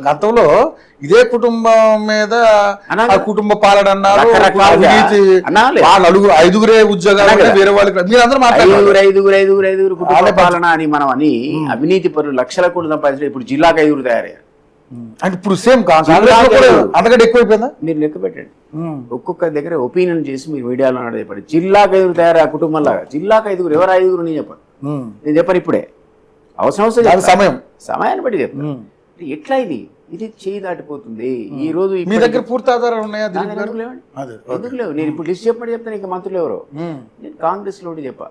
గతంలో ఇదే కుటుంబం మీద కుటుంబ పాలన అన్నారు, ఐదుగురే ఉద్యోగాలు వేరే వాళ్ళకి మీరందరూ ఐదుగురు కుటుంబ పాలన అని మనం అని అవినీతి పరులు లక్షల కోట్లు సంపాదించడం ఇప్పుడు జిల్లాకు ఐదుగురు తయారయ్యారు. అంటే ఇప్పుడు సేమ్ అంతకంటే ఎక్కువైపోయిందా? మీరు లెక్క పెట్టండి, ఒక్కొక్క దగ్గర ఒపీనియన్ చేసి మీరు మీడియాలో చెప్పండి. జిల్లాకు ఐదుగురు తయారు ఆ కుటుంబంలాగా. జిల్లాకు ఐదుగురు, ఎవరు ఐదుగురు నేను చెప్పను, నేను చెప్పను ఇప్పుడే, అవసరం సమయాన్ని బట్టి చెప్పను. ఎట్లా ఇది చేయి దాటిపోతుంది. ఈ రోజు మీ దగ్గర పూర్తి ఆధారాలు ఉన్నాయా? ఎందుకు లేవు? నేను ఇప్పుడు లిస్ట్ చెప్పండి చెప్తాను. ఇంకా మంత్రులు ఎవరో నేను కాంగ్రెస్ లో చెప్పా,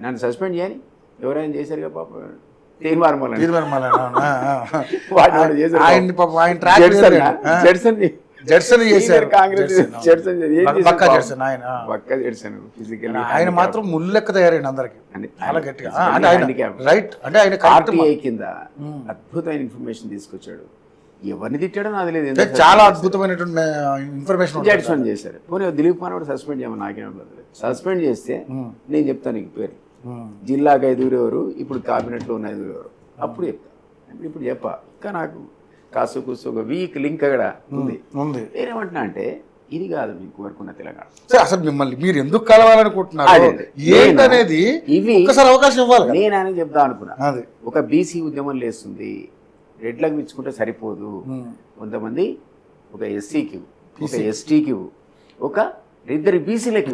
నన్ను సస్పెండ్ చేయని ఎవరైనా చేశారు కదా పాప ఆయన మాత్రం ముల్లెక్క తయారైన అందరికి కింద అద్భుతమైన ఇన్ఫర్మేషన్ తీసుకొచ్చాడు. ఎవరిని తిట్టాడో నాకు తెలియదు, చాలా అద్భుతమైనటువంటి ఇన్ఫర్మేషన్ జడ్సన్ చేశారు. పోనీ దిలీప్ కుమార్ సస్పెండ్ చేయమని నాకేం సస్పెండ్ చేస్తే నేను చెప్తాను నీకు పేరు, జిల్లాకు ఐదుగురు ఎవరు, ఇప్పుడు క్యాబినెట్లో ఉన్న ఐదుగురు ఎవరు, అప్పుడు చెప్తా. ఇప్పుడు చెప్పా, ఇంకా నాకు కాసు కూసు ఒక వీక్ లింక్ అక్కడ ఉంది. నేనేమంటున్నా అంటే ఇది కాదు మీకు కోరుకున్న తెలంగాణ. అసలు మిమ్మల్ని మీరు ఎందుకు కలవాలనుకుంటున్నారు ఏంటనేది ఇవి అవకాశం ఇవ్వాలి. నేను ఆయన చెప్తా అనుకున్నా, ఒక బీసీ ఉద్యమం లేస్తుంది, రెడ్లకు ఇచ్చుకుంటే సరిపోదు. కొంతమంది ఒక ఎస్సీకి, ఒక ఎస్టీకి, ఒక ఇద్దరు బీసీలకి,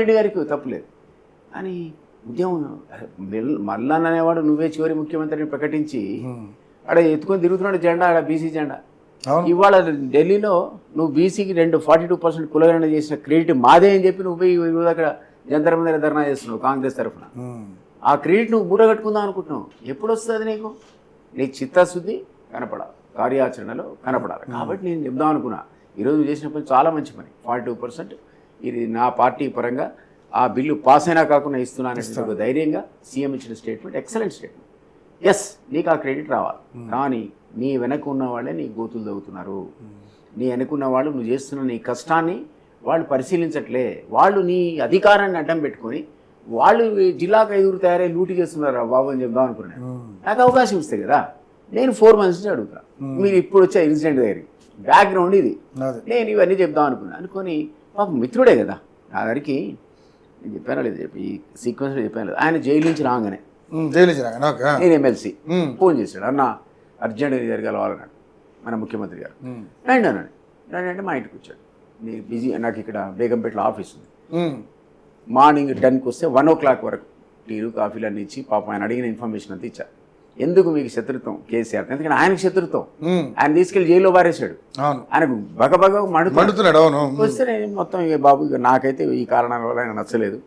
రెడ్డి గారికి తప్పులేదు అని ఉద్యమం. మల్లన్న అనేవాడు నువ్వే చివరి ముఖ్యమంత్రిని ప్రకటించి ఆడ ఎత్తుకొని తిరుగుతున్నాడు జెండా, ఆడ బీసీ జెండా. ఇవాళ ఢిల్లీలో నువ్వు బీసీకి 42% కులగణన చేసిన క్రెడిట్ మాదే అని చెప్పి నువ్వు పోయి అక్కడ జంతర్ మందిర ధర్నా చేస్తున్నావు కాంగ్రెస్ తరఫున. ఆ క్రెడిట్ నువ్వు మూట కట్టుకుందాం అనుకుంటున్నావు. ఎప్పుడు వస్తుంది నీకు? నీ చిత్తశుద్ధి కనపడాలి, కార్యాచరణలో కనపడాలి. కాబట్టి నేను చెప్దాం అనుకున్నా, ఈరోజు చేసిన పని చాలా మంచి పని. 42% ఇది నా పార్టీ పరంగా ఆ బిల్లు పాస్ అయినా కాకుండా ఇస్తున్నాను ధైర్యంగా సీఎం ఇచ్చిన స్టేట్మెంట్ ఎక్సలెంట్ స్టేట్మెంట్. ఎస్, నీకు ఆ క్రెడిట్ రావాలి, కానీ నీ వెనక ఉన్న వాళ్ళే నీ గోతులు తవ్వుతున్నారు. నీ వెనకున్న వాళ్ళు నువ్వు చేస్తున్న నీ కష్టాన్ని వాళ్ళు పరిశీలించట్లే. వాళ్ళు నీ అధికారాన్ని అడ్డం పెట్టుకొని వాళ్ళు జిల్లాకు ఐదుగురు తయారై లూటి చేస్తున్నారు బాబు అని చెప్దాం అనుకున్నాను. నాకు అవకాశం ఇస్తే కదా. నేను 4 months నుంచి అడుగుతా, మీరు ఇప్పుడు వచ్చే ఇన్సిడెంట్ దగ్గరికి బ్యాక్గ్రౌండ్ ఇది, నేను ఇవన్నీ చెప్దాం అనుకొని పాపం మిత్రుడే కదా నా దగ్గరికి నేను చెప్పాను లేదు, చెప్పి ఈ సీక్వెన్స్లో చెప్పాను లేదు. ఆయన జైలు నుంచి రాగానే నేను ఎమ్మెల్సీ ఫోన్ చేశాడు, అన్న అర్జెంట్ దగ్గర కలవాలన్నాడు మన ముఖ్యమంత్రి గారు. రండి అన్నాడు. రండి అంటే మా ఇంటికి వచ్చాడు. నేను బిజీ, నాకు ఇక్కడ బేగంపేటలో ఆఫీస్ ఉంది. మార్నింగ్ 10కి వస్తే 1 o'clock వరకు టీలు కాఫీలు అన్నీ ఇచ్చి పాపం ఆయన అడిగిన ఇన్ఫర్మేషన్ అంతా ఇచ్చా. ఎందుకు మీకు శత్రుత్వం కేసీఆర్? ఎందుకంటే ఆయనకు శత్రుత్వం, ఆయన తీసుకెళ్లి జైల్లో పారేశాడు. ఆయనకు బగబగ మండుతున్నాడు. వస్తే నేను మొత్తం ఇక బాబు ఇక నాకైతే ఈ కారణాల వల్ల ఆయన నచ్చలేదు,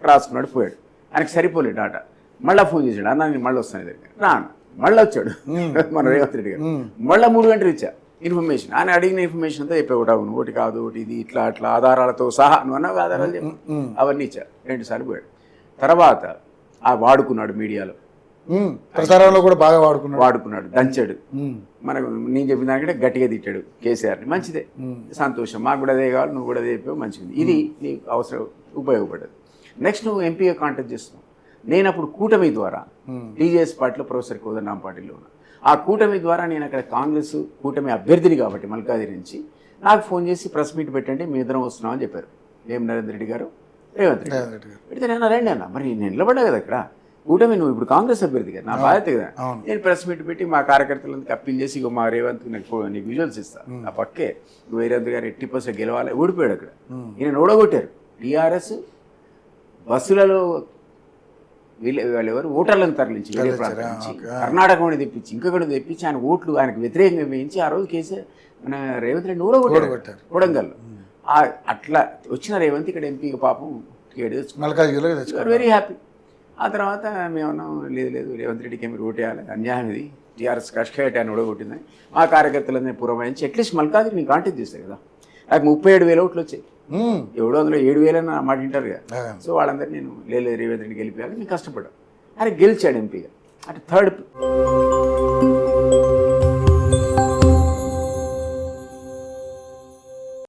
రాసుకున్నాడు, పోయాడు. ఆయనకు సరిపోలేదు డాటా. మళ్ళీ ఫోన్ చేశాడు, అన్న నేను మళ్ళీ వస్తాను దగ్గర రాను. మళ్ళీ వచ్చాడు మన రేవంత్ రెడ్డి గారు. మళ్ళీ 3 గంటలు ఇచ్చా ఇన్ఫర్మేషన్. ఆయన అడిగిన ఇన్ఫర్మేషన్ అంతా చెప్పావు, ఒకటి కాదు ఒకటి ఇది ఇట్లా అట్లా ఆధారాలతో సహా నువ్వు అన్నావు ఆధారాలు చెప్పు, అవన్నీ ఇచ్చా. 2 సార్లు పోయాడు. తర్వాత వాడుకున్నాడు మీడియాలో, ప్రచారంలో కూడా బాగా వాడుకున్నాడు, దంచాడు. మనకు నేను చెప్పిన దానికంటే గట్టిగా తిట్టాడు కేసీఆర్ని. మంచిదే, సంతోషం. మాకు కూడా అదే కావాలి, నువ్వు కూడా అదే చెప్పావు, మంచిది. ఇది నీకు అవసరం, ఉపయోగపడ్డది. నెక్స్ట్ నువ్వు ఎంపీగా కాంటాక్ట్ చేస్తున్నావు. నేను అప్పుడు కూటమి ద్వారా టీజేఎస్ పార్టీలో ప్రొఫెసర్ కోదండరాం పార్టీలో ఉన్నా. ఆ కూటమి ద్వారా నేను అక్కడ కాంగ్రెస్ కూటమి అభ్యర్థిని కాబట్టి మల్కాజిగిరి నుంచి నాకు ఫోన్ చేసి ప్రెస్ మీట్ పెట్టండి, మీ ఇద్దరం వస్తున్నాం అని చెప్పారు. నరేంద్ర రెడ్డి గారు, రేవంత్ రెడ్డి గారు. పెడితే నేను రండి అన్న, మరి నేను నిలబడ్డా కదా అక్కడ కూటమి, నువ్వు ఇప్పుడు కాంగ్రెస్ అభ్యర్థి కదా, నా బాధ్యత కదా. నేను ప్రెస్ మీట్ పెట్టి మా కార్యకర్తలంతా అప్పీల్ చేసి ఇక మా రేవంత్ నీకు విజువల్స్ ఇస్తా, నా పక్కే రేవంత్ గారు 80% గెలవాలి. ఓడిపోయాడు అక్కడ, ఈయన ఓడగొట్టారు. టీఆర్ఎస్ బస్సులలో వాళ్ళు ఎవరు ఓటర్లను తరలించి వేరే ప్రాంతం నుంచి కర్ణాటక వాడిని తెప్పించి ఇంకొకటి తెప్పించి ఆయన ఓట్లు ఆయనకు వ్యతిరేకంగా వేయించి ఆ రోజు కేసీఆర్ మన రేవంత్ రెడ్డి ఓడగొట్టారు కొడంగల్లో. అట్లా వచ్చిన రేవంత్ ఇక్కడ ఎంపీగా పాపం టికెట్ తెచ్చుకున్నారు, వెరీ హ్యాపీ. ఆ తర్వాత మేమన్నాం లేదు రేవంత్ రెడ్డికి ఏమి ఓటు వేయాలి, అన్యాయం ఇది, టీఆర్ఎస్ కష్కట్ ఆయన ఓడగొట్టిందని మా కార్యకర్తలని పురమాయించి అట్లీస్ట్ మల్కాజిగిరి నేను కాంటాక్ట్ చేస్తాను కదా. నాకు 37,000 ఓట్లు వచ్చాయి. ఎవడో అందులో 7,000 మాట వింటారు కదా. సో వాళ్ళందరూ నేను లేదు రేవంత్ రెడ్డి గెలిపాలి, నేను కష్టపడ్డా. ఆయన గెలిచాడు ఎంపీగా. అంటే థర్డ్